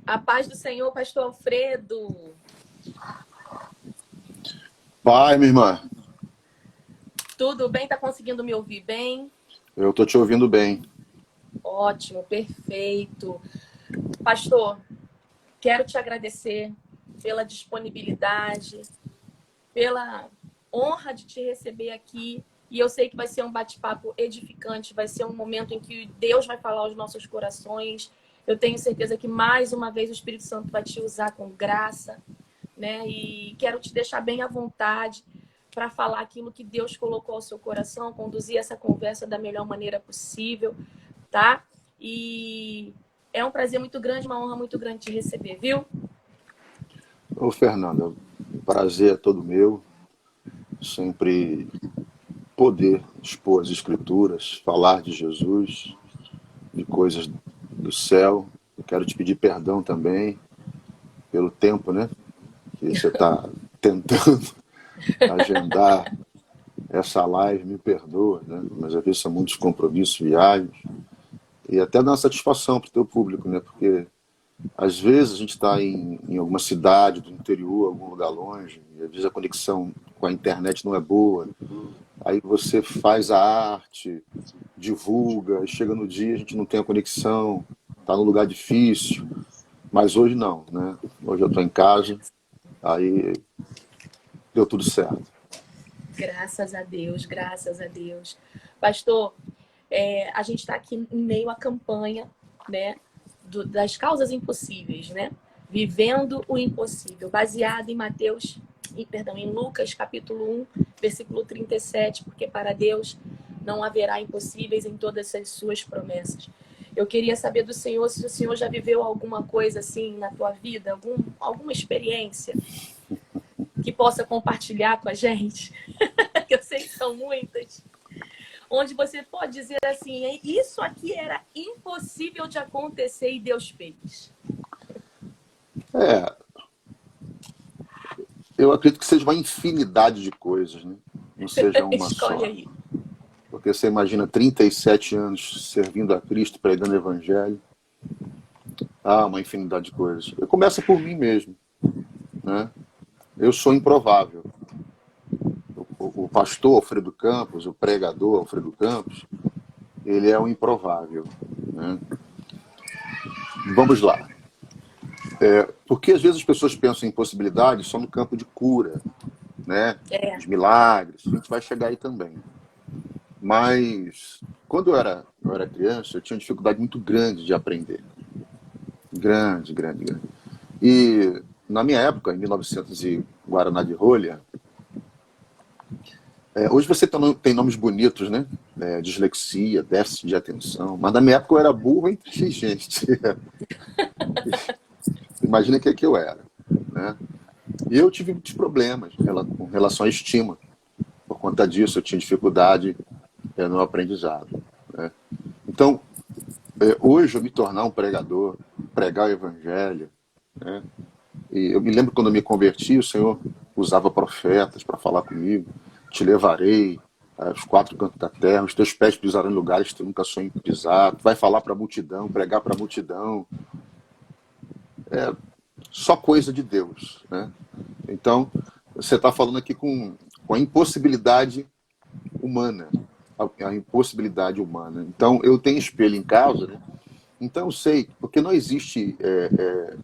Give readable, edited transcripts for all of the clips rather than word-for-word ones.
A paz do Senhor, pastor Alfredo. Pai, minha irmã, Tudo bem? Tá conseguindo me ouvir bem? eu tô te ouvindo bem. Ótimo, perfeito. Pastor, quero te agradecer pela disponibilidade, pela honra de te receber aqui. E eu sei que vai ser um bate-papo edificante, vai ser um momento em que Deus vai falar aos nossos corações. Eu tenho certeza que mais uma vez o Espírito Santo vai te usar com graça, né? E quero te deixar bem à vontade para falar aquilo que Deus colocou ao seu coração, conduzir essa conversa da melhor maneira possível, tá? E é um prazer muito grande, uma honra muito grande te receber, viu? Ô, Fernanda, o prazer é todo meu. Sempre poder expor as Escrituras, falar de Jesus, de coisas do céu. Eu quero te pedir perdão também pelo tempo, né? Que você está tentando agendar essa live, me perdoa, né? Mas às vezes são muitos compromissos, viagens. E até dá uma satisfação para o teu público, né? Porque às vezes a gente está em alguma cidade do interior, algum lugar longe, e às vezes a conexão com a internet não é boa. Aí você faz a arte, divulga, e chega no dia a gente não tem a conexão, está num lugar difícil. Mas hoje não, né? Hoje eu estou em casa, aí deu tudo certo. Graças a Deus, graças a Deus. Pastor, a gente está aqui em meio à campanha, né, das causas impossíveis, né? Vivendo o impossível, baseado em em Lucas, capítulo 1, versículo 37, porque para Deus não haverá impossíveis em todas as suas promessas. Eu queria saber do Senhor se o Senhor já viveu alguma coisa assim na tua vida, alguma experiência que possa compartilhar com a gente, que eu sei que são muitas, onde você pode dizer assim, isso aqui era impossível de acontecer e Deus fez. É, eu acredito que seja uma infinidade de coisas, né? Não seja uma Escolhe só. aí. Porque você imagina 37 anos servindo a Cristo, pregando o Evangelho. Ah, uma infinidade de coisas. Eu começo por mim mesmo, né? Eu sou improvável. O pastor Alfredo Campos, o pregador Alfredo Campos, ele é um improvável, né? Vamos lá. Porque às vezes as pessoas pensam em possibilidades só no campo de cura, né? Os milagres. A gente vai chegar aí também. Mas quando eu era criança, eu tinha uma dificuldade muito grande de aprender. Grande, grande, grande. E na minha época, em 1900 e Guaraná de Rolha, hoje você tem nomes bonitos, né? Dislexia, déficit de atenção. Mas na minha época eu era burro e inteligente. Imagina o que eu era, né? E eu tive muitos problemas com relação à estima. Por conta disso, eu tinha dificuldade no aprendizado, né? Então, hoje eu me tornar um pregador, pregar o evangelho, né? E eu me lembro quando eu me converti, o Senhor usava profetas para falar comigo. Te levarei aos quatro cantos da terra, os teus pés pisarão em lugares que tu nunca sonhou em pisar. Tu vai falar para a multidão, pregar para a multidão. Só coisa de Deus, né? Então, você está falando aqui com a impossibilidade humana. A impossibilidade humana. Então, eu tenho espelho em casa, né? Então, eu sei, porque não existe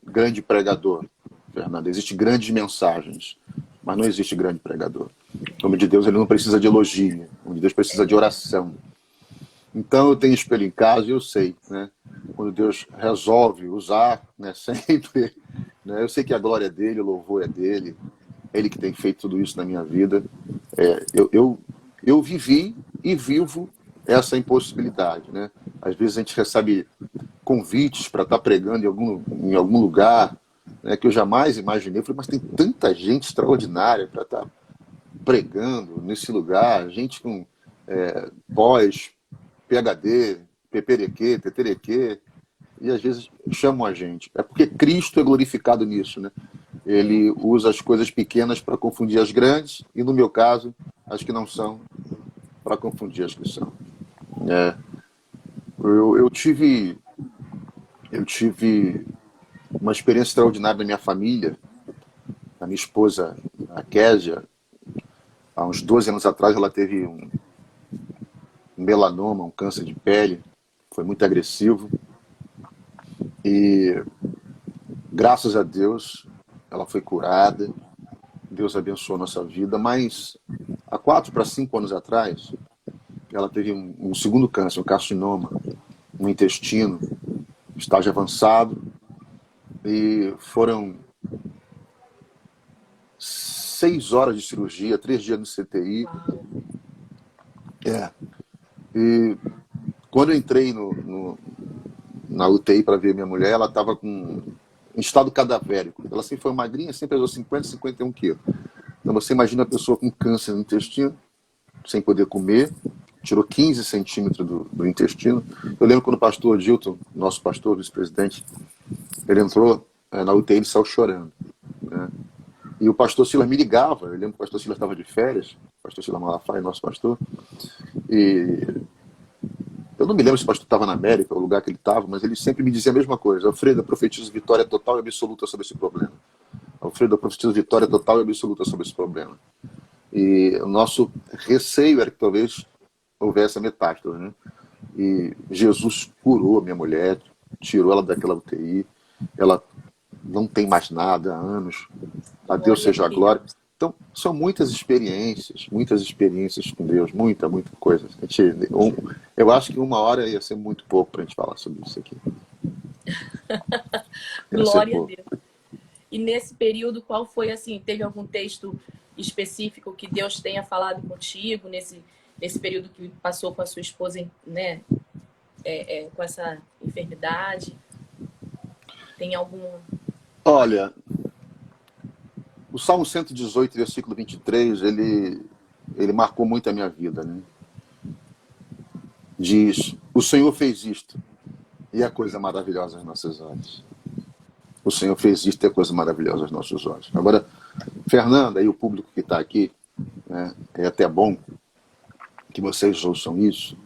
grande pregador, Fernando. Existem grandes mensagens, mas não existe grande pregador. O nome de Deus ele não precisa de elogio, o nome de Deus precisa de oração. Então, eu tenho espelho em casa e eu sei, né? Quando Deus resolve usar, né, sempre, né, eu sei que a glória é dele, o louvor é dele, é ele que tem feito tudo isso na minha vida. Eu vivi e vivo essa impossibilidade, né? Às vezes a gente recebe convites para estar pregando em algum lugar, né, que eu jamais imaginei. Eu falei, mas tem tanta gente extraordinária para estar pregando nesse lugar, gente com pós, PhD, peperequê, teterequê, e às vezes chamam a gente. É porque Cristo é glorificado nisso, né? Ele usa as coisas pequenas para confundir as grandes, e no meu caso, as que não são, para confundir as que são. É, eu tive uma experiência extraordinária da minha família. A minha esposa, a Késia, há uns 12 anos atrás, ela teve um melanoma, um câncer de pele, foi muito agressivo. E, graças a Deus, ela foi curada, Deus abençoou a nossa vida, mas há 4 para 5 anos atrás, ela teve um segundo câncer, um carcinoma no intestino, estágio avançado, e foram 6 horas de cirurgia, 3 dias no CTI. Uau. E quando eu entrei na UTI para ver minha mulher, ela estava em estado cadavérico. Ela sempre foi magrinha, sempre pesou 50, 51 quilos. Então você imagina a pessoa com câncer no intestino, sem poder comer, tirou 15 centímetros do intestino. Eu lembro quando o pastor Gilton, nosso pastor, vice-presidente, ele entrou na UTI, ele saiu chorando, né? E o pastor Silas me ligava, eu lembro que o pastor Silas estava de férias, o pastor Silas Malafaia, nosso pastor, e eu não me lembro se o pastor estava na América, o lugar que ele estava, mas ele sempre me dizia a mesma coisa: Alfredo, eu profetizo vitória total e absoluta sobre esse problema. Alfredo, eu profetizo vitória total e absoluta sobre esse problema. E o nosso receio era que talvez houvesse a metástase, né? E Jesus curou a minha mulher, tirou ela daquela UTI, ela não tem mais nada há anos, a Deus seja a glória. Então, são muitas experiências com Deus, muita coisa. Eu acho que 1 hora ia ser muito pouco para a gente falar sobre isso aqui. Glória a Deus. E nesse período, qual foi, assim, teve algum texto específico que Deus tenha falado contigo nesse período que passou com a sua esposa, né, com essa enfermidade? Tem algum... Olha, o Salmo 118, versículo 23, ele marcou muito a minha vida, né? Diz: o Senhor fez isto, e é coisa maravilhosa aos nossos olhos. O Senhor fez isto, e é coisa maravilhosa aos nossos olhos. Agora, Fernanda e o público que está aqui, né, é até bom que vocês ouçam isso.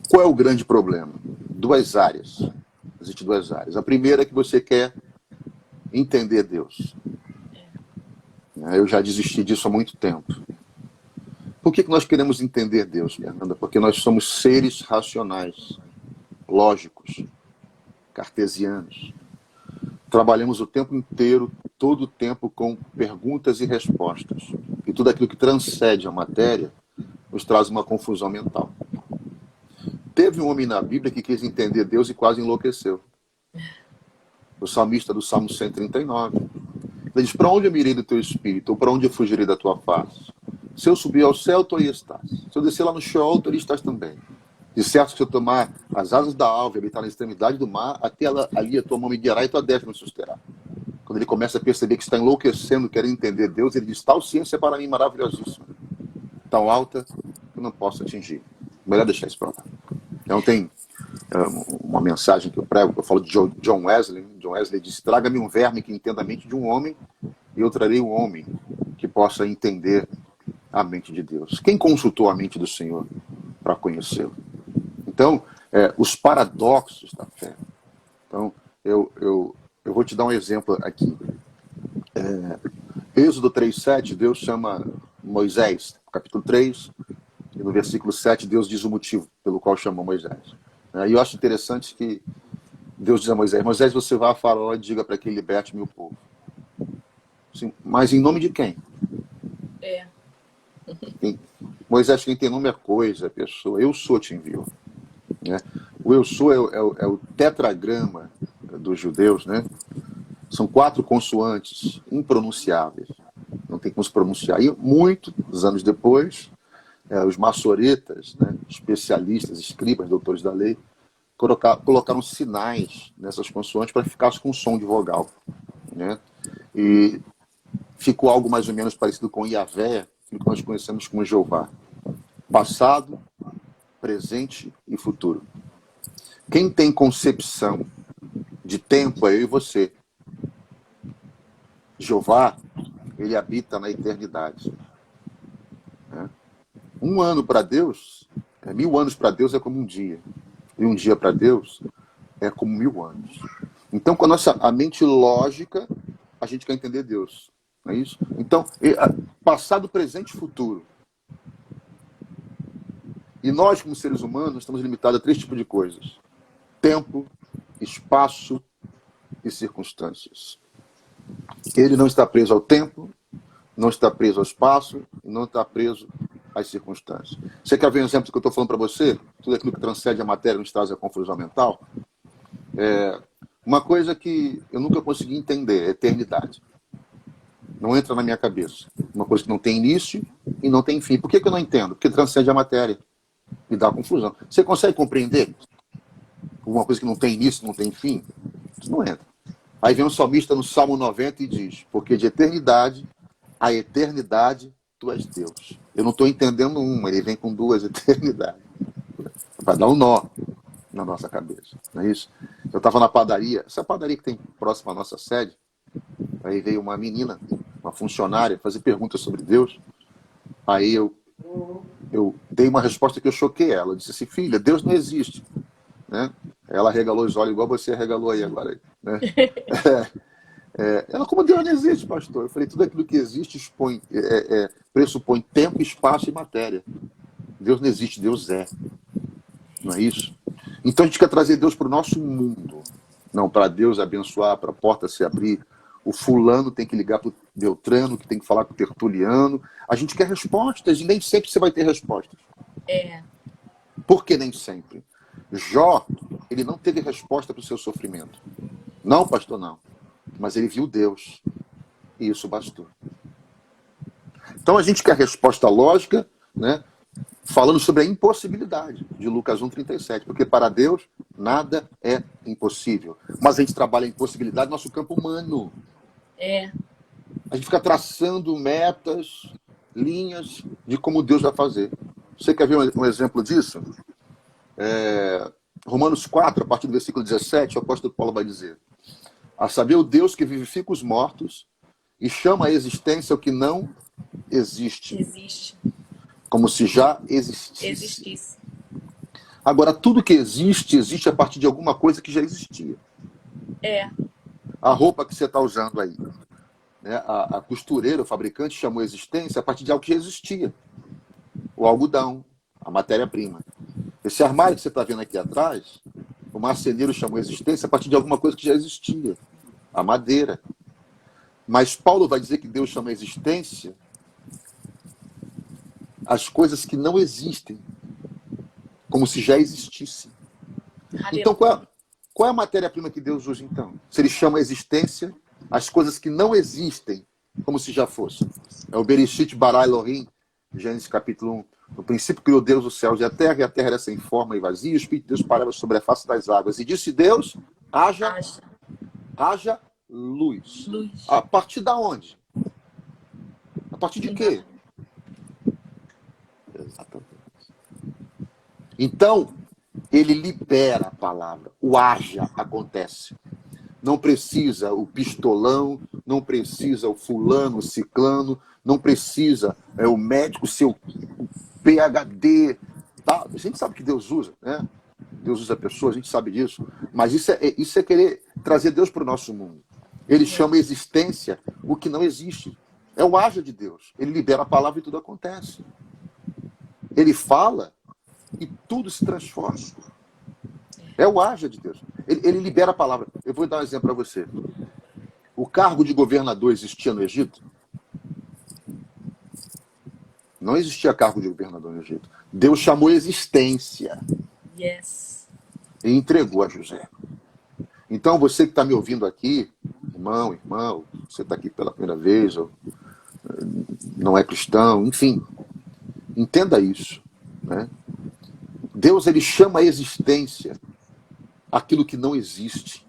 Qual é o grande problema? 2 áreas. Existem 2 áreas. A primeira é que você quer entender Deus. Eu já desisti disso há muito tempo. Por que nós queremos entender Deus, Fernanda? Porque nós somos seres racionais, lógicos, cartesianos. Trabalhamos o tempo inteiro, todo o tempo, com perguntas e respostas. E tudo aquilo que transcende a matéria nos traz uma confusão mental. Teve um homem na Bíblia que quis entender Deus e quase enlouqueceu. O salmista do Salmo 139. Ele diz: para onde eu me irei do teu espírito? Ou para onde eu fugirei da tua face? Se eu subir ao céu, tu aí estás. Se eu descer lá no Sheol, tu ali estás também. De certo, se eu tomar as asas da alva e habitar na extremidade do mar, até ali a tua mão me guiará e tua destra me susterá. Quando ele começa a perceber que está enlouquecendo, querendo entender Deus, ele diz: tal ciência é para mim maravilhosíssima, tão alta que eu não posso atingir. Melhor deixar isso para lá. Então tem uma mensagem que eu prego, eu falo de John Wesley. John Wesley disse: traga-me um verme que entenda a mente de um homem, e eu trarei um homem que possa entender a mente de Deus. Quem consultou a mente do Senhor para conhecê-lo? Então, os paradoxos da fé. Então, eu vou te dar um exemplo aqui. Êxodo 3:7, Deus chama Moisés, capítulo 3, e no versículo 7, Deus diz o motivo pelo qual chamou Moisés. E eu acho interessante que Deus diz a Moisés: Moisés, você vá a Faraó e diga para que ele liberte meu povo. Sim, mas em nome de quem? Moisés, quem tem nome é coisa, é pessoa. Eu sou te enviou. Né? O eu sou é o tetragrama dos judeus, né? São 4 consoantes impronunciáveis. Não tem como se pronunciar. E muitos anos depois, os maçoretas, né, especialistas, escribas, doutores da lei, colocaram sinais nessas consoantes para ficar com som de vogal. Né? E ficou algo mais ou menos parecido com Yahvé, que nós conhecemos como Jeová. Passado, presente e futuro. Quem tem concepção de tempo é eu e você. Jeová, ele habita na eternidade. 1 ano para Deus, 1000 anos para Deus é como um dia. E um dia para Deus é como 1000 anos. Então, com a mente lógica, a gente quer entender Deus. Não é isso? Então, passado, presente e futuro. E nós, como seres humanos, estamos limitados a 3 tipos de coisas: tempo, espaço e circunstâncias. Ele não está preso ao tempo, não está preso ao espaço, e não está preso às circunstâncias. Você quer ver um exemplo que eu estou falando para você? Tudo aquilo que transcende a matéria nos traz a confusão mental. Uma coisa que eu nunca consegui entender é eternidade. Não entra na minha cabeça. Uma coisa que não tem início e não tem fim. Por que eu não entendo? Porque transcende a matéria. Me dá confusão. Você consegue compreender uma coisa que não tem início, não tem fim? Isso não entra. Aí vem um salmista no Salmo 90 e diz: porque de eternidade a eternidade tu és Deus. Eu não estou entendendo uma, ele vem com 2 eternidades. Vai dar um nó na nossa cabeça, não é isso? Eu estava na padaria, essa padaria que tem próxima à nossa sede, aí veio uma menina, uma funcionária, fazer perguntas sobre Deus. Aí eu dei uma resposta que eu choquei ela. Eu disse assim: filha, Deus não existe. Né? Ela regalou os olhos igual você regalou aí agora. Né? Ela, como Deus não existe, pastor? Eu falei: tudo aquilo que existe pressupõe tempo, espaço e matéria. Deus não existe, Deus é. Não é isso? Então a gente quer trazer Deus para o nosso mundo. Não, para Deus abençoar, para a porta se abrir. O fulano tem que ligar para o Beltrano, que tem que falar com o Tertuliano. A gente quer respostas e nem sempre você vai ter respostas. Por que nem sempre? Jó, ele não teve resposta para o seu sofrimento. Não, pastor, não. Mas ele viu Deus. E isso bastou. Então a gente quer resposta lógica, né? Falando sobre a impossibilidade de Lucas 1,37. Porque para Deus nada é impossível. Mas a gente trabalha a impossibilidade no nosso campo humano. A gente fica traçando metas, linhas de como Deus vai fazer. Você quer ver um exemplo disso? Romanos 4, a partir do versículo 17, o apóstolo Paulo vai dizer: a saber, o Deus que vivifica os mortos e chama à existência o que não existe. Como se já existisse. Agora, tudo que existe, existe a partir de alguma coisa que já existia. A roupa que você está usando aí, né? A costureira, o fabricante, chamou a existência a partir de algo que já existia. O algodão, a matéria-prima. Esse armário que você está vendo aqui atrás, o marceneiro chamou a existência a partir de alguma coisa que já existia. A madeira. Mas Paulo vai dizer que Deus chama a existência as coisas que não existem, como se já existissem. Então, qual é a matéria-prima que Deus usa, então? Se ele chama a existência as coisas que não existem, como se já fossem. É o Bereshit bara Elohim, Gênesis capítulo 1. No princípio criou Deus os céus e a terra era sem forma e vazia, e o Espírito de Deus parava sobre a face das águas. E disse Deus: haja luz. A partir da onde? A partir de quê? Exatamente. Então, ele libera a palavra. O haja acontece. Não precisa o pistolão, não precisa o fulano, o ciclano, não precisa o médico, seu PhD. Tá? A gente sabe que Deus usa, né? Deus usa pessoas, a gente sabe disso. Mas isso é querer trazer Deus para o nosso mundo. Ele chama a existência o que não existe. É o haja de Deus. Ele libera a palavra e tudo acontece. Ele fala e tudo se transforma. É o haja de Deus. Ele libera a palavra. Eu vou dar um exemplo para você. O cargo de governador existia no Egito? Não existia cargo de governador no Egito. Deus chamou a existência. E entregou a José. Então, você que está me ouvindo aqui, irmão, você está aqui pela primeira vez, ou não é cristão, enfim, entenda isso. Né? Deus, ele chama a existência aquilo que não existe.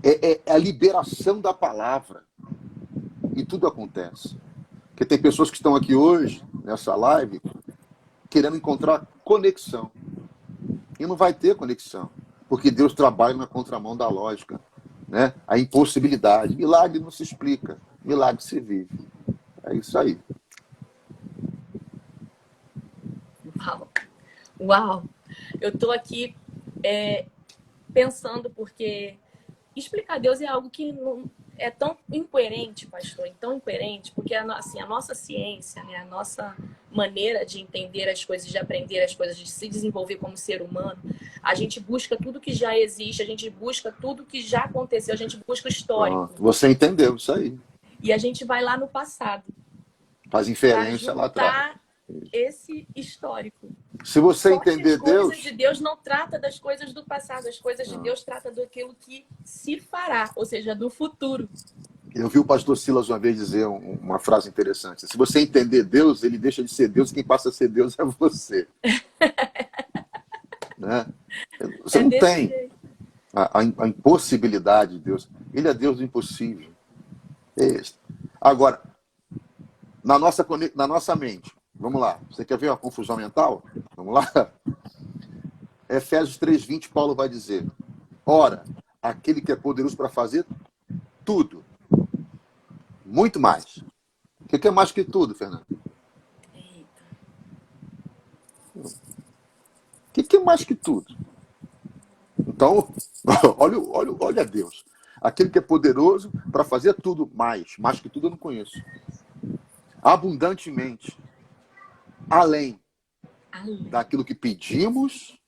É a liberação da palavra. E tudo acontece. Porque tem pessoas que estão aqui hoje, nessa live, querendo encontrar conexão. E não vai ter conexão. Porque Deus trabalha na contramão da lógica. Né? A impossibilidade. Milagre não se explica. Milagre se vive. É isso aí. Uau! Eu estou aqui pensando, porque explicar Deus é algo que não, é tão incoerente, pastor, tão incoerente, porque assim, a nossa ciência, né, a nossa maneira de entender as coisas, de aprender as coisas, de se desenvolver como ser humano, a gente busca tudo que já existe, a gente busca tudo que já aconteceu, a gente busca o histórico. Pronto. Você entendeu isso aí. E a gente vai lá no passado. Faz inferência lá atrás. Esse histórico. Se você Só que entender as coisas Deus... de Deus não trata das coisas do passado, as coisas de Deus tratam daquilo que se fará, ou seja, do futuro. Eu vi o pastor Silas uma vez dizer uma frase interessante. Se você entender Deus, ele deixa de ser Deus, quem passa a ser Deus é você. Né? Você não tem a impossibilidade de Deus. Ele é Deus do impossível. Agora, na nossa mente, vamos lá. Você quer ver uma confusão mental? Vamos lá. Efésios 3:20, Paulo vai dizer: ora, aquele que é poderoso para fazer tudo, muito mais. O que é mais que tudo, Fernando? O que é mais que tudo? Então, olha Deus. Aquele que é poderoso para fazer tudo mais. Mais que tudo eu não conheço. Abundantemente. Além daquilo que pedimos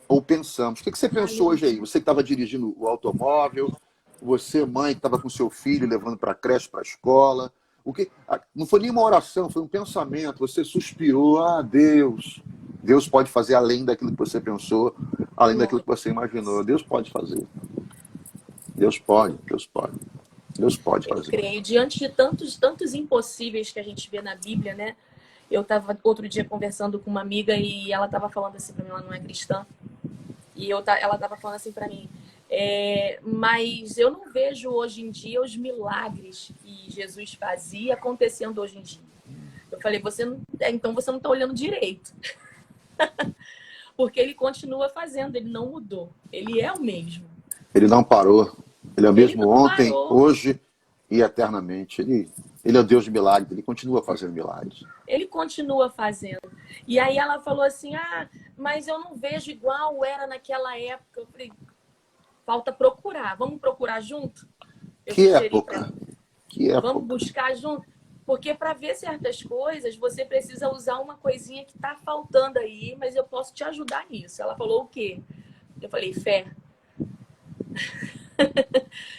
ou pensamos. O que você pensou hoje aí? Você que estava dirigindo o automóvel, você, mãe, que estava com seu filho levando para a creche, para a escola. Não foi nenhuma oração, foi um pensamento. Você suspirou, Deus. Deus pode fazer além daquilo que você pensou, além daquilo que você imaginou. Deus pode fazer. Deus pode fazer. Eu creio. Diante de tantos impossíveis que a gente vê na Bíblia, né? Eu estava outro dia conversando com uma amiga e ela estava falando assim para mim, ela não é cristã, e ela estava falando assim para mim, mas eu não vejo hoje em dia os milagres que Jesus fazia acontecendo hoje em dia. Eu falei, então você não está olhando direito. Porque ele continua fazendo, ele não mudou. Ele é o mesmo. Ele não parou. Ele é o mesmo ontem, hoje e eternamente. Ele é o Deus de milagres, ele continua fazendo milagres. Ele continua fazendo. E aí ela falou assim, mas eu não vejo igual era naquela época. Eu falei, falta procurar. Vamos procurar junto? Que época? Vamos buscar junto? Porque para ver certas coisas, você precisa usar uma coisinha que está faltando aí, mas eu posso te ajudar nisso. Ela falou o quê? Eu falei, fé.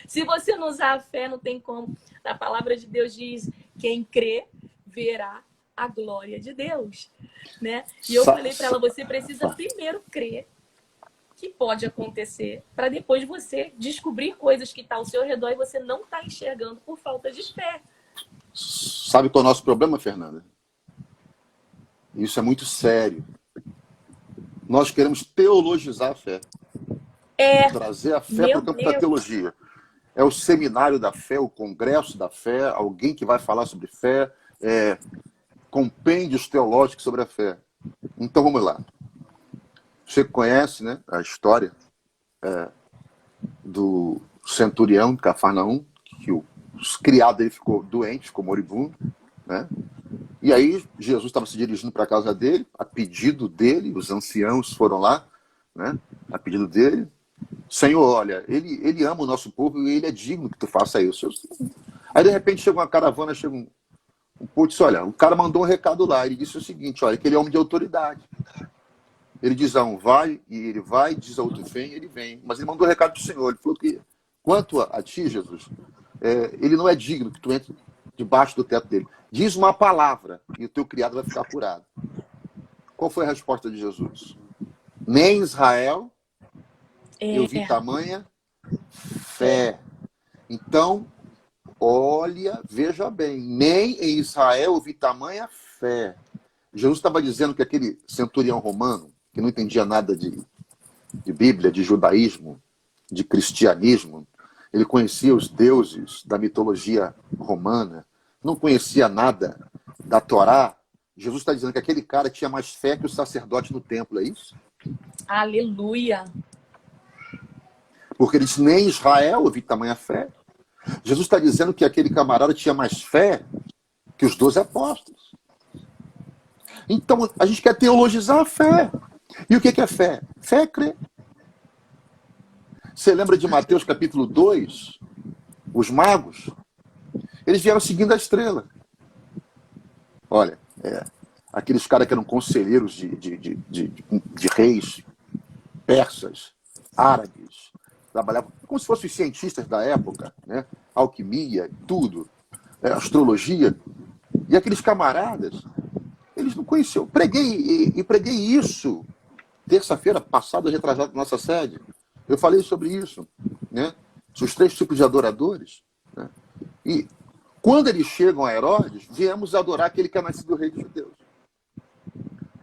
Se você não usar a fé, não tem como. A palavra de Deus diz, quem crê, verá a glória de Deus. Né? E eu falei para ela, você precisa primeiro crer que pode acontecer, para depois você descobrir coisas que estão ao seu redor e você não está enxergando por falta de fé. Sabe qual é o nosso problema, Fernanda? Isso é muito sério. Nós queremos teologizar a fé. Trazer a fé para o campo da teologia. É o seminário da fé, o congresso da fé, alguém que vai falar sobre fé, compêndios teológicos sobre a fé. Então vamos lá. Você conhece, né, a história do centurião de Cafarnaum, que o criado dele ficou doente, ficou moribundo, né? E aí Jesus estava se dirigindo para a casa dele, a pedido dele, os anciãos foram lá, né? A pedido dele. Senhor, olha, ele ama o nosso povo e ele é digno que tu faça isso. Aí de repente chega uma caravana, chega um povo e disse, olha, o cara mandou um recado lá, ele disse o seguinte, olha, que ele é homem de autoridade. Ele diz a um vai, e ele vai, diz a outro vem, ele vem. Mas ele mandou um recado para o Senhor, ele falou que, quanto a ti, Jesus, ele não é digno que tu entre debaixo do teto dele. Diz uma palavra e o teu criado vai ficar curado. Qual foi a resposta de Jesus? Nem Israel eu vi tamanha fé. Então, olha, veja bem, nem em Israel eu vi tamanha fé. Jesus estava dizendo que aquele centurião romano, que não entendia nada de Bíblia, de judaísmo, de cristianismo, ele conhecia os deuses da mitologia romana, não conhecia nada da Torá. Jesus está dizendo que aquele cara tinha mais fé que o sacerdote no templo, é isso? Aleluia! Porque ele disse, nem Israel eu vi tamanha fé. Jesus está dizendo que aquele camarada tinha mais fé que os 12 apóstolos. Então, a gente quer teologizar a fé. E o que é fé? Fé é crer. Você lembra de Mateus capítulo 2? Os magos, eles vieram seguindo a estrela. Olha, aqueles caras que eram conselheiros de reis, persas, árabes, trabalhavam como se fossem os cientistas da época, né? Alquimia, tudo, astrologia. E aqueles camaradas, eles não conheciam. Preguei isso terça-feira passada, retrasada na nossa sede. Eu falei sobre isso, né? Os 3 tipos de adoradores. Né? E quando eles chegam a Herodes, viemos adorar aquele que é nascido rei dos judeus.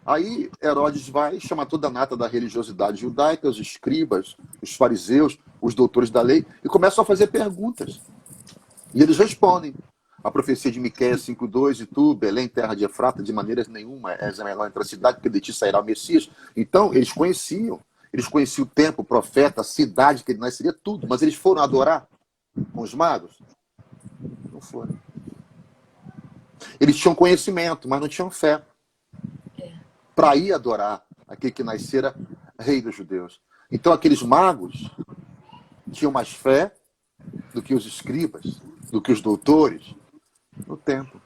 Aí Herodes vai, chama toda a nata da religiosidade judaica, os escribas, os fariseus, os doutores da lei, e começam a fazer perguntas. E eles respondem. A profecia de Miqueias 5:2, e tu, Belém, terra de Efrata, de maneira nenhuma és a menor entre a cidade, porque de ti sairá o Messias. Então, eles conheciam o tempo, o profeta, a cidade que ele nasceria, tudo, mas eles foram adorar com os magos? Não foram. Eles tinham conhecimento, mas não tinham fé para ir adorar aquele que nascera rei dos judeus. Então, aqueles magos tinham mais fé do que os escribas, do que os doutores, no templo.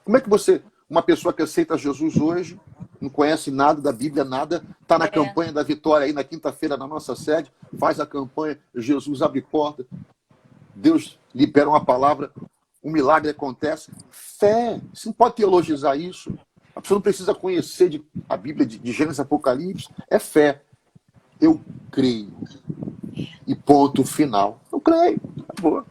Como é que uma pessoa que aceita Jesus hoje, não conhece nada da Bíblia, nada, está na campanha da vitória aí na quinta-feira na nossa sede, faz a campanha, Jesus abre porta, Deus libera uma palavra, um milagre acontece. Fé, você não pode teologizar isso. A pessoa não precisa conhecer a Bíblia de Gênesis e Apocalipse. É fé. Eu creio. E ponto final. Eu creio. Acabou.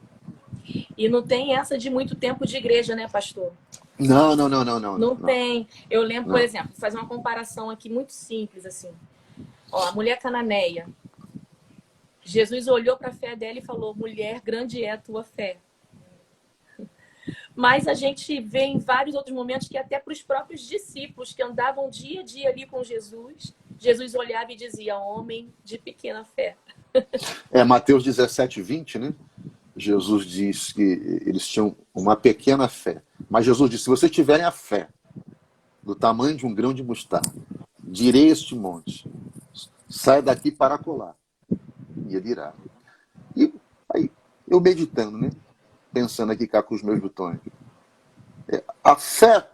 E não tem essa de muito tempo de igreja, né, pastor? Não. Não tem. Eu lembro, por exemplo, vou fazer uma comparação aqui muito simples, assim. Ó, a mulher cananeia. Jesus olhou para a fé dela e falou: mulher, grande é a tua fé. Mas a gente vê em vários outros momentos que até para os próprios discípulos que andavam dia a dia ali com Jesus, Jesus olhava e dizia: homem de pequena fé. Mateus 17:20, né? Jesus diz que eles tinham uma pequena fé. Mas Jesus disse: se vocês tiverem a fé do tamanho de um grão de mostarda, direi este monte, sai daqui para colar. E ele irá. E aí, eu meditando, né? Pensando aqui cá com os meus botões. A fé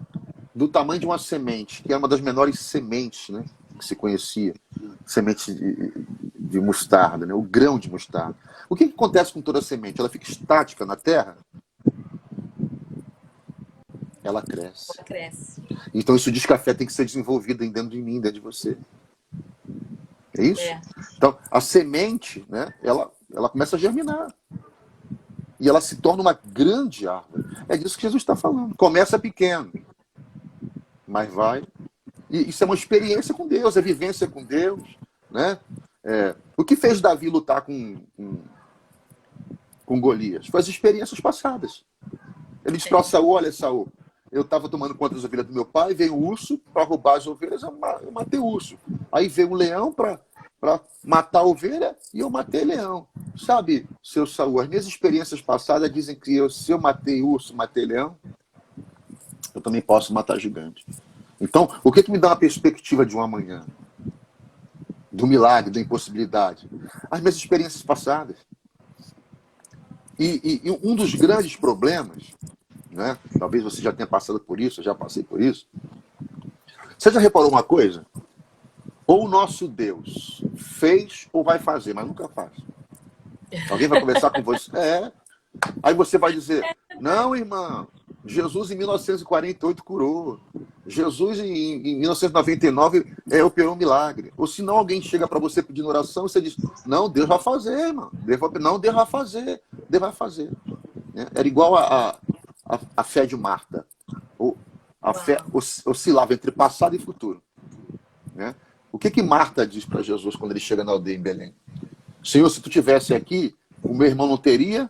do tamanho de uma semente, que é uma das menores sementes, né, que se conhecia, semente de mostarda, né, o grão de mostarda. O que acontece com toda semente? Ela fica estática na terra? Ela cresce. Ela cresce. Então isso diz que a fé tem que ser desenvolvida dentro de mim, dentro de você. É isso? Então, a semente, né, ela começa a germinar. E ela se torna uma grande árvore. É disso que Jesus está falando. Começa pequeno, mas vai. E isso é uma experiência com Deus, é vivência com Deus. Né? O que fez Davi lutar com Golias? Foi as experiências passadas. Ele disse para Saul: olha, Saul, eu estava tomando conta das ovelhas do meu pai, veio o urso para roubar as ovelhas, eu matei o urso. Aí veio um leão para matar a ovelha e eu matei leão. Sabe, seu Saul, as minhas experiências passadas dizem que se eu matei urso, matei leão, eu também posso matar gigante. Então, o que me dá uma perspectiva de um amanhã? Do milagre, da impossibilidade? As minhas experiências passadas. E um dos grandes problemas, né? Talvez você já tenha passado por isso, eu já passei por isso. Você já reparou uma coisa? Ou o nosso Deus fez ou vai fazer, mas nunca faz. Alguém vai conversar com você? Aí você vai dizer: não, irmão, Jesus em 1948 curou. Jesus em 1999 operou um milagre. Ou se não, alguém chega para você pedindo oração, você diz: não, Deus vai fazer, irmão. Não, Deus vai fazer. Deus vai fazer. Era igual a fé de Marta. A fé oscilava entre passado e futuro. Né? O que Marta diz para Jesus quando ele chega na aldeia em Belém? Senhor, se tu tivesse aqui, o meu irmão não teria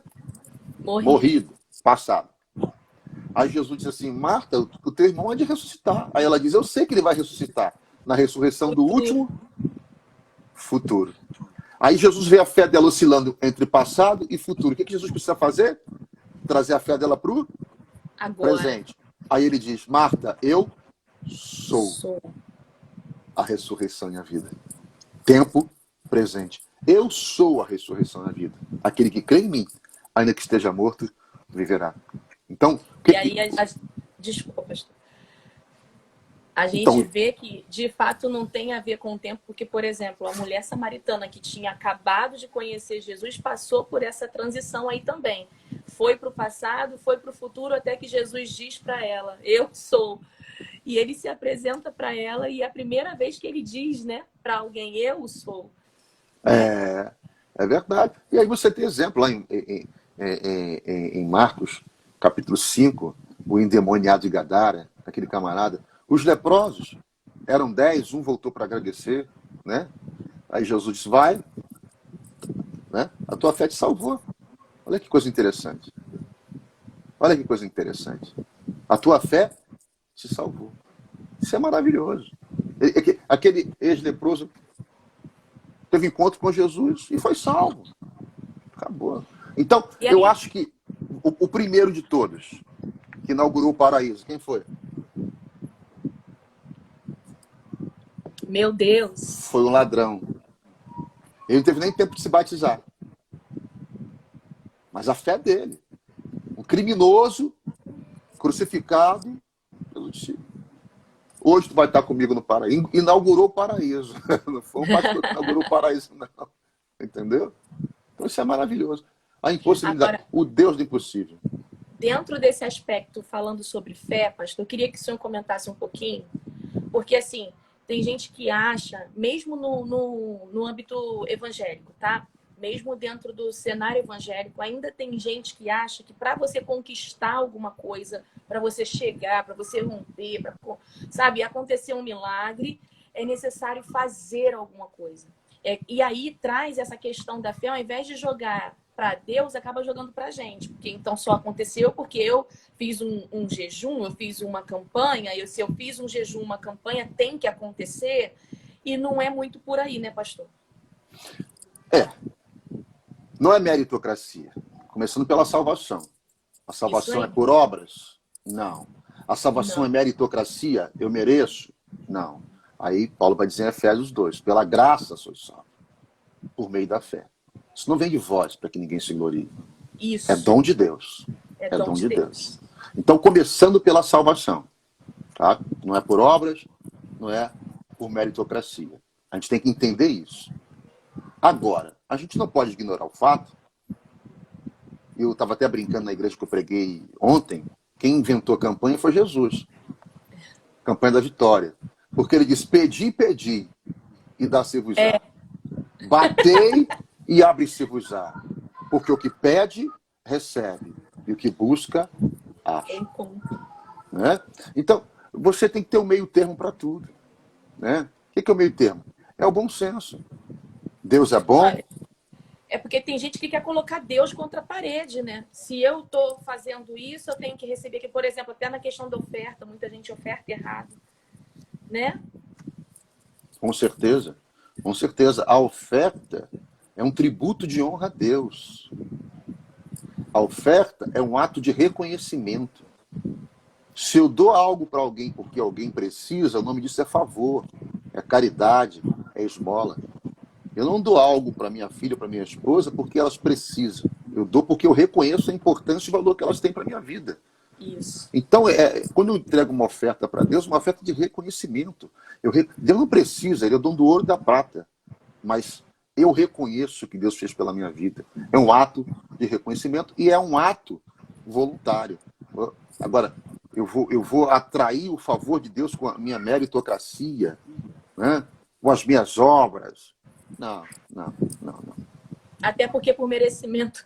morrido. Passado. Aí Jesus diz assim: Marta, o teu irmão é de ressuscitar. Aí ela diz: eu sei que ele vai ressuscitar. Na ressurreição do último futuro. Aí Jesus vê a fé dela oscilando entre passado e futuro. O que Jesus precisa fazer? Trazer a fé dela para o presente. Aí ele diz: Marta, eu sou a ressurreição e a vida. Tempo presente. Eu sou a ressurreição da vida. Aquele que crê em mim, ainda que esteja morto, viverá. Então, E aí, desculpa, pastor. A gente então, vê que, de fato, não tem a ver com o tempo, porque, por exemplo, a mulher samaritana que tinha acabado de conhecer Jesus passou por essa transição aí também. Foi para o passado, foi para o futuro, até que Jesus diz para ela, eu sou. E ele se apresenta para ela e é a primeira vez que ele diz, né, para alguém, eu sou. Né? é verdade. E aí você tem exemplo lá em Marcos, capítulo 5, o endemoniado de Gadara, aquele camarada. Os leprosos eram 10, um voltou para agradecer, né? Aí Jesus disse, vai, né? A tua fé te salvou. Olha que coisa interessante. Olha que coisa interessante. A tua fé te salvou. Isso é maravilhoso. Aquele ex-leproso teve encontro com Jesus e foi salvo. Acabou. Então, eu acho que o primeiro de todos que inaugurou o paraíso, quem foi? Meu Deus. Foi um ladrão. Ele não teve nem tempo de se batizar. Mas a fé dele. Um criminoso, crucificado pelo discípulo. Hoje tu vai estar comigo no paraíso. Inaugurou o paraíso. Não foi um pastor que inaugurou o paraíso, não. Entendeu? Então isso é maravilhoso. A impossibilidade. Agora, o Deus do impossível. Dentro desse aspecto, falando sobre fé, pastor, eu queria que o senhor comentasse um pouquinho. Porque, assim, tem gente que acha, mesmo no âmbito evangélico, tá? Mesmo dentro do cenário evangélico, ainda tem gente que acha que para você conquistar alguma coisa, para você chegar, para você romper, para, sabe, acontecer um milagre, é necessário fazer alguma coisa. E aí traz essa questão da fé, ao invés de jogar para Deus, acaba jogando para a gente. Porque então só aconteceu porque eu fiz um jejum, eu fiz uma campanha, e se eu fiz um jejum, uma campanha, tem que acontecer. E não é muito por aí, né, pastor? Não é meritocracia. Começando pela salvação. A salvação é por obras? Não. A salvação não. É meritocracia? Eu mereço? Não. Aí Paulo vai dizer em Efésios 2, pela graça sois salvos, por meio da fé. Isso não vem de vós, para que ninguém se glorie. Isso. É dom de Deus. É dom de Deus. Então, começando pela salvação. Tá? Não é por obras, não é por meritocracia. A gente tem que entender isso. Agora, a gente não pode ignorar o fato, eu estava até brincando na igreja que eu preguei ontem, quem inventou a campanha foi Jesus. Campanha da vitória. Porque ele diz, pedi, pedi, e dá-se-vos-á. Batei e abre-se-vos-á. Porque o que pede, recebe. E o que busca, acha. Né? Então, você tem que ter um meio termo para tudo. Né? O que é o meio termo? É o bom senso. Deus é bom. É porque tem gente que quer colocar Deus contra a parede, né? Se eu estou fazendo isso, eu tenho que receber aqui. Por exemplo, até na questão da oferta, muita gente oferta errado. Né? Com certeza. Com certeza. A oferta é um tributo de honra a Deus. A oferta é um ato de reconhecimento. Se eu dou algo para alguém porque alguém precisa, o nome disso é favor, é caridade, é esmola. Eu não dou algo para minha filha, para minha esposa, porque elas precisam. Eu dou porque eu reconheço a importância e o valor que elas têm para a minha vida. Isso. Então, quando eu entrego uma oferta para Deus, uma oferta de reconhecimento. Deus não precisa, Ele é o dono do ouro e da prata. Mas eu reconheço o que Deus fez pela minha vida. É um ato de reconhecimento e é um ato voluntário. Agora, eu vou atrair o favor de Deus com a minha meritocracia, né? Com as minhas obras. Não. Até porque por merecimento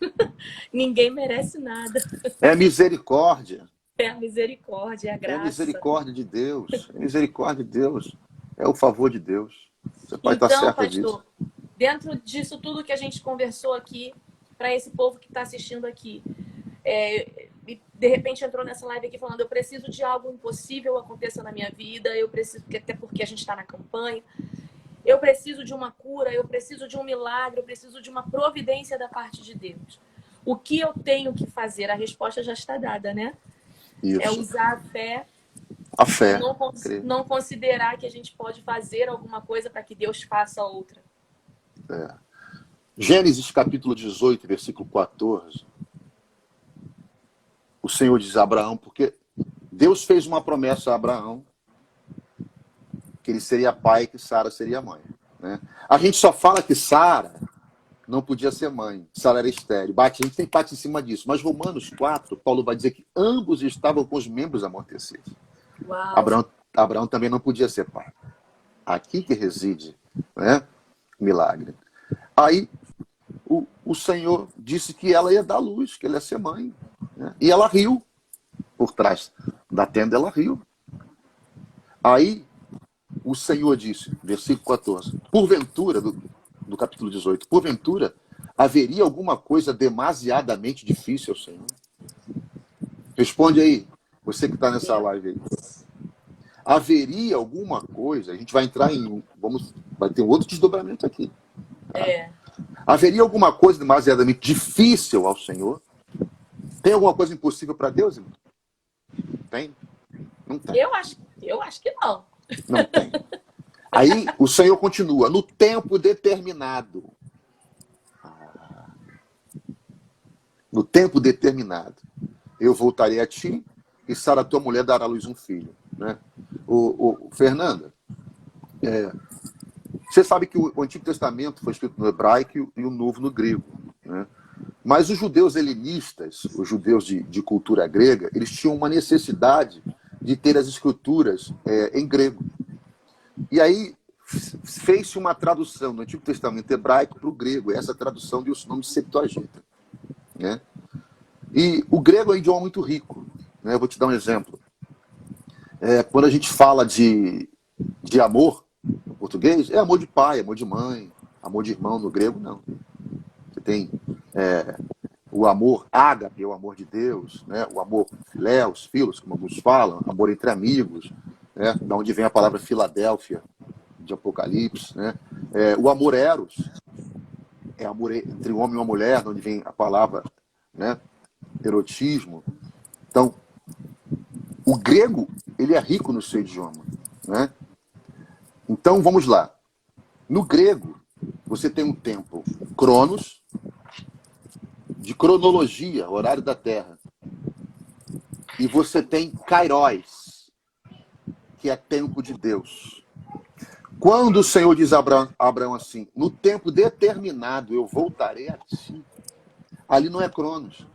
ninguém merece nada. É misericórdia. É a misericórdia, é a graça. É a misericórdia de Deus. É a misericórdia de Deus. É o favor de Deus. Você pode estar certo pastor, disso. Dentro disso tudo que a gente conversou aqui, para esse povo que está assistindo aqui, de repente entrou nessa live aqui falando, eu preciso de algo impossível aconteça na minha vida, eu preciso, até porque a gente está na campanha, eu preciso de uma cura, eu preciso de um milagre, eu preciso de uma providência da parte de Deus. O que eu tenho que fazer? A resposta já está dada, né? Isso. É usar a fé. A fé. Não considerar que a gente pode fazer alguma coisa para que Deus faça outra. Gênesis capítulo 18, versículo 14. O Senhor diz a Abraão, porque Deus fez uma promessa a Abraão, que ele seria pai e que Sara seria mãe. Né? A gente só fala que Sara não podia ser mãe, Sara era estéril. A gente tem parte em cima disso. Mas Romanos 4, Paulo vai dizer que ambos estavam com os membros amortecidos. Uau. Abraão também não podia ser pai. Aqui que reside, né, o milagre. Aí o Senhor disse que ela ia dar luz, que ela ia ser mãe. Né? E ela riu. Por trás da tenda ela riu. Aí o Senhor disse, versículo 14, porventura, do capítulo 18, porventura haveria alguma coisa demasiadamente difícil ao Senhor? Responde aí, você que está nessa live aí. Haveria alguma coisa, a gente vai entrar vai ter um outro desdobramento aqui. Tá? Haveria alguma coisa demasiadamente difícil ao Senhor? Tem alguma coisa impossível para Deus, irmão? Tem? Não tem. Eu acho que não. Não tem. Aí o Senhor continua, no tempo determinado. No tempo determinado. Eu voltarei a ti e Sara, tua mulher, dará à luz um filho. Né? Fernanda, você sabe que o Antigo Testamento foi escrito no hebraico e o Novo no grego. Né? Mas os judeus helenistas, os judeus de cultura grega, eles tinham uma necessidade de ter as escrituras em grego. E aí fez-se uma tradução do Antigo Testamento hebraico para o grego. Essa tradução deu o nome de Septuaginta. Né? E o grego é um idioma muito rico. Né? Eu vou te dar um exemplo. Quando a gente fala de amor no português, é amor de pai, amor de mãe, amor de irmão. No grego, não. Você tem o amor ágape, é o amor de Deus, né? O amor filéus, filos, como alguns falam, amor entre amigos, né? Da onde vem a palavra Filadélfia, de Apocalipse. Né? O amor eros, é amor entre um homem e uma mulher, de onde vem a palavra, né, erotismo. Então, o grego, ele é rico no seu idioma. Né? Então, vamos lá. No grego, você tem um tempo cronos, de cronologia, horário da Terra. E você tem kairos, que é tempo de Deus. Quando o Senhor diz a Abraão assim, no tempo determinado eu voltarei a ti. Ali não é cronos.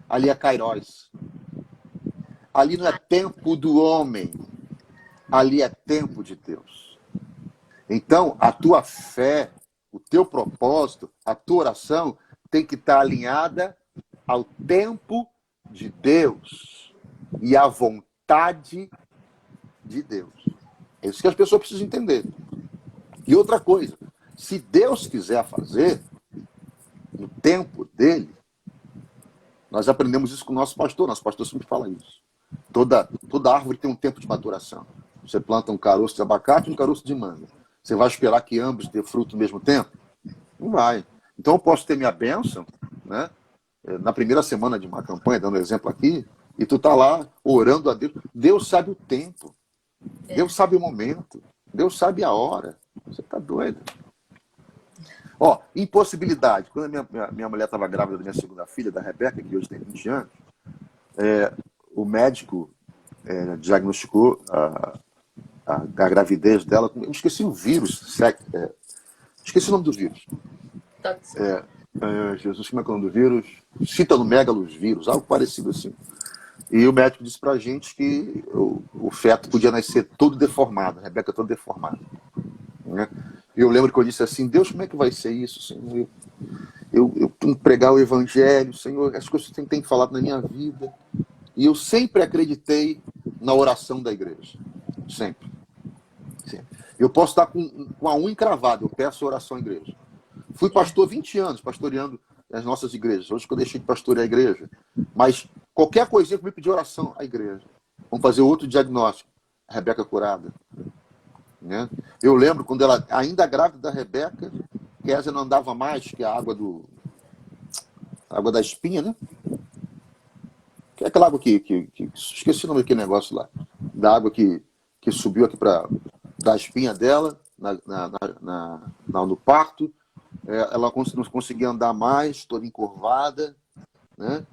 Ali é kairos. Ali não é tempo do homem. Ali é tempo de Deus. Então, a tua fé, o teu propósito, a tua oração tem que estar alinhada ao tempo de Deus e à vontade de Deus. É isso que as pessoas precisam entender. E outra coisa, se Deus quiser fazer, no tempo dele, nós aprendemos isso com o nosso pastor sempre fala isso. Toda árvore tem um tempo de maturação. Você planta um caroço de abacate e um caroço de manga. Você vai esperar que ambos dê fruto no mesmo tempo? Não vai. Então eu posso ter minha bênção, né? Na primeira semana de uma campanha, dando exemplo aqui, e tu tá lá orando a Deus. Deus sabe o tempo. Deus sabe o momento. Deus sabe a hora. Você tá doido. Ó, impossibilidade. Quando a minha mulher estava grávida da minha segunda filha, da Rebeca, que hoje tem 20 anos, o médico diagnosticou a gravidez dela. Eu esqueci o vírus. Esqueci o nome do vírus. Jesus, como é que é o nome do vírus? Citanomegalos vírus, algo parecido assim. E o médico disse pra gente que o feto podia nascer todo deformado, a Rebeca toda deformada. Né? E eu lembro que eu disse assim, Deus, como é que vai ser isso, Senhor? Eu tenho que pregar o evangelho, Senhor, as coisas que você tem falado na minha vida. E eu sempre acreditei na oração da igreja. Sempre. Eu posso estar com a unha encravada, eu peço oração à igreja. Fui pastor 20 anos, pastoreando as nossas igrejas. Hoje que eu deixei de pastorear a igreja. Mas qualquer coisinha que me pedir oração à igreja. Vamos fazer outro diagnóstico. A Rebeca curada. Né? Eu lembro quando ela, ainda grávida da Rebeca, Kézia não andava mais, que a água da espinha, né? Que é aquela água que esqueci o nome daquele negócio lá. Da água que subiu aqui da espinha dela, no parto, ela não conseguia andar mais, toda encurvada, né?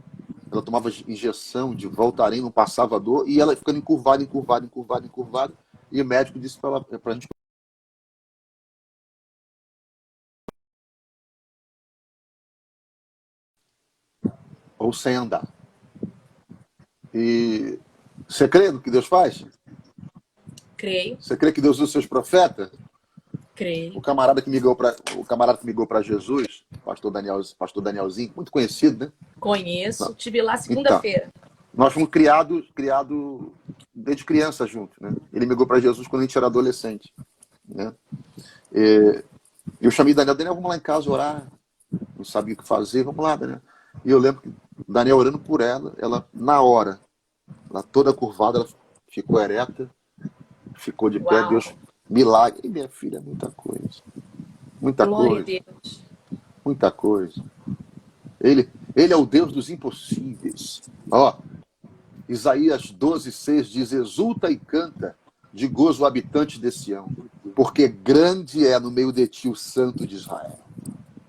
Ela tomava injeção de Voltaren, não passava dor, e ela ficando encurvada, encurvada, encurvada, encurvada, e o médico disse para a gente ou sem andar. E você crê no que Deus faz? Creio. Você crê que Deus usa os seus profetas? Creio. O camarada que ligou para Jesus, pastor Danielzinho, muito conhecido, né? Conheço. Não. Tive lá Então, segunda-feira. nós fomos criados desde criança junto, né? Ele me ligou para Jesus quando a gente era adolescente, né? E eu chamei Daniel, vamos lá em casa orar. Não sabia o que fazer, vamos lá, Daniel. E eu lembro que Daniel orando por ela na hora, ela toda curvada, ela ficou ereta, ficou de pé, Uau. Deus, milagre. E minha filha, muita coisa. Muita Glória a coisa, Deus. muita coisa. Ele é o Deus dos impossíveis. Ó, Isaías 12:6 diz: exulta e canta de gozo o habitante de Sião, porque grande é no meio de ti o Santo de Israel.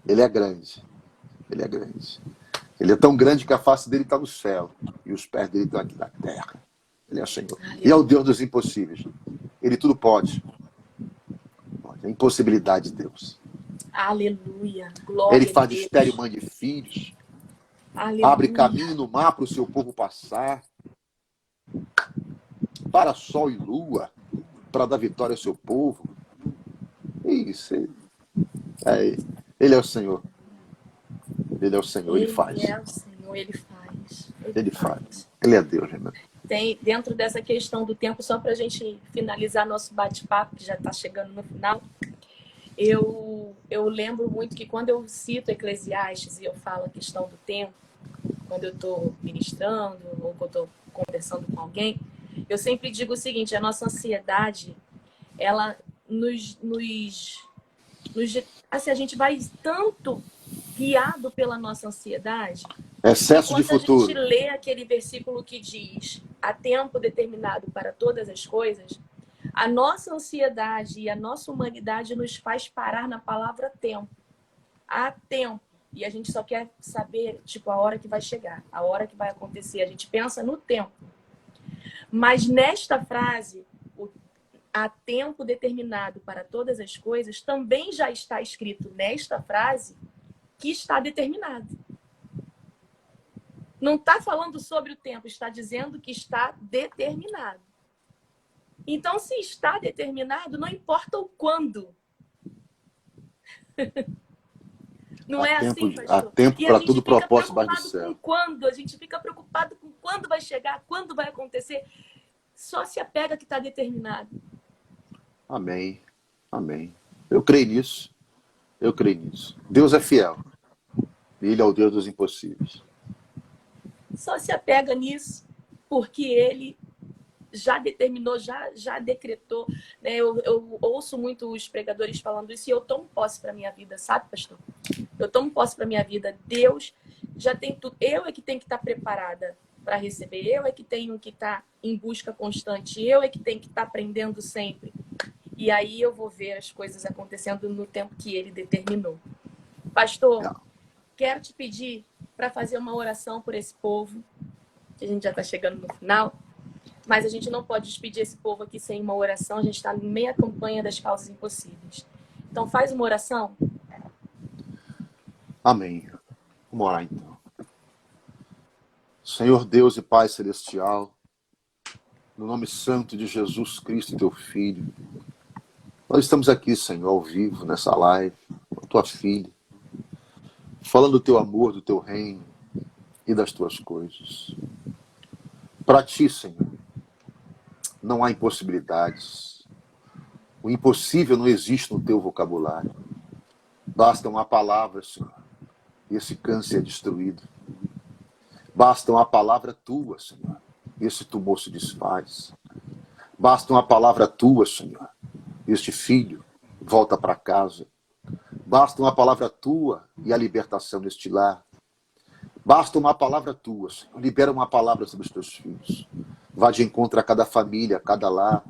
Ele é grande. Ele é grande. Ele é tão grande que a face dele está no céu e os pés dele estão aqui na terra. Ele é o Senhor. E é o Deus dos impossíveis. Ele tudo pode. É a impossibilidade de Deus. Aleluia. Ele Glória a faz de estéreo Deus. mãe de filhos. Abre Aleluia. caminho no mar para o seu povo passar. Para sol e lua para dar vitória ao seu povo. Isso. Ele é o Senhor. Ele é o Senhor. Ele faz. Ele é o Senhor, Ele faz. Ele faz. Ele é Deus, irmão. Tem, dentro dessa questão do tempo, só para a gente finalizar nosso bate-papo, que já está chegando no final, eu lembro muito que quando eu cito Eclesiastes e eu falo a questão do tempo, quando eu estou ministrando ou quando eu estou conversando com alguém, eu sempre digo o seguinte: a nossa ansiedade, ela assim, a gente vai tanto guiado pela nossa ansiedade. Excesso de futuro. Quando a gente lê aquele versículo que diz há tempo determinado para todas as coisas, a nossa ansiedade e a nossa humanidade nos faz parar na palavra tempo. Há tempo. E a gente só quer saber, tipo, a hora que vai chegar, a hora que vai acontecer. A gente pensa no tempo. Mas nesta frase, há tempo determinado para todas as coisas, também já está escrito nesta frase que está determinado. Não está falando sobre o tempo, está dizendo que está determinado. Então, se está determinado, não importa o quando. Não é assim, pastor? Há tempo para todo propósito baixo do céu. Quando? A gente fica preocupado com quando vai chegar, quando vai acontecer. Só se apega que está determinado. Amém. Amém. Eu creio nisso. Eu creio nisso. Deus é fiel. Ele é o Deus dos impossíveis. Só se apega nisso, porque Ele já determinou, já decretou. Né? Eu ouço muito os pregadores falando isso e eu tomo posse para minha vida, sabe, pastor? Eu tomo posse para minha vida. Deus já tem tudo. Eu é que tenho que estar preparada para receber. Eu é que tenho que estar em busca constante. Eu é que tenho que estar aprendendo sempre. E aí eu vou ver as coisas acontecendo no tempo que Ele determinou. Pastor, quero te pedir para fazer uma oração por esse povo, que a gente já está chegando no final, mas a gente não pode despedir esse povo aqui sem uma oração. A gente está em meia campanha das causas impossíveis. Então faz uma oração. Amém. Vamos orar então. Senhor Deus e Pai Celestial, no nome santo de Jesus Cristo, teu Filho, nós estamos aqui, Senhor, ao vivo, nessa live, com a tua filha, falando do teu amor, do teu reino e das tuas coisas. Para ti, Senhor, não há impossibilidades. O impossível não existe no teu vocabulário. Basta uma palavra, Senhor, e esse câncer é destruído. Basta uma palavra tua, Senhor, e esse tumor se desfaz. Basta uma palavra tua, Senhor, e este filho volta para casa. Basta uma palavra tua e a libertação deste lar. Basta uma palavra tua, Senhor. Libera uma palavra sobre os teus filhos. Vá de encontro a cada família, a cada lar.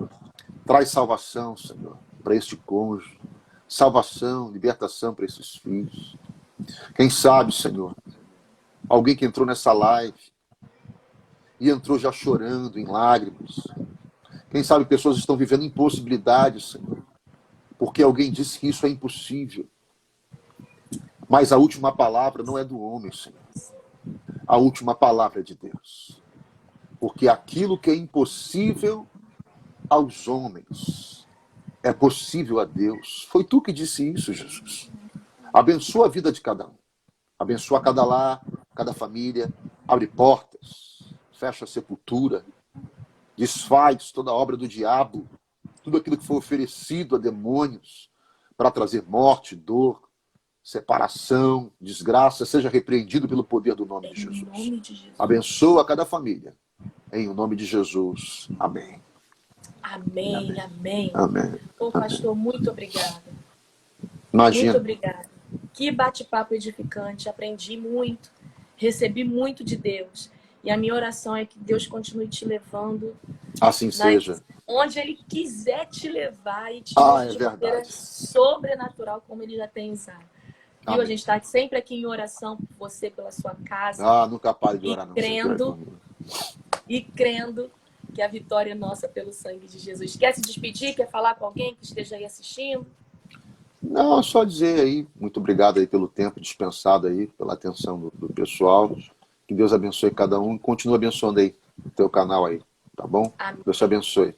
Traz salvação, Senhor, para este cônjuge, salvação, libertação para esses filhos. Quem sabe, Senhor, alguém que entrou nessa live e entrou já chorando, em lágrimas. Quem sabe pessoas estão vivendo impossibilidades, Senhor, porque alguém disse que isso é impossível. Mas a última palavra não é do homem, Senhor. A última palavra é de Deus. Porque aquilo que é impossível aos homens é possível a Deus. Foi tu que disse isso, Jesus. Abençoa a vida de cada um. Abençoa cada lar, cada família. Abre portas, fecha a sepultura, desfaz toda a obra do diabo, tudo aquilo que foi oferecido a demônios para trazer morte, dor, separação, desgraça, seja repreendido pelo poder do nome de Jesus. Em nome de Jesus. Abençoa cada família. Em nome de Jesus. Amém. Amém, amém. Amém. Ô, pastor, muito obrigada. Imagina. Muito obrigada. Que bate-papo edificante. Aprendi muito. Recebi muito de Deus. E a minha oração é que Deus continue te levando. Assim seja. Onde Ele quiser te levar e te É de maneira verdade. sobrenatural, como Ele já tem usado. Viu? Amém. A gente está sempre aqui em oração por você, pela sua casa. Nunca pare de orar, não. E crendo que a vitória é nossa pelo sangue de Jesus. Quer se despedir? Quer falar com alguém que esteja aí assistindo? Não, só dizer aí, muito obrigado aí pelo tempo dispensado aí, pela atenção do pessoal. Que Deus abençoe cada um e continue abençoando aí o teu canal aí, tá bom? Amém. Deus te abençoe.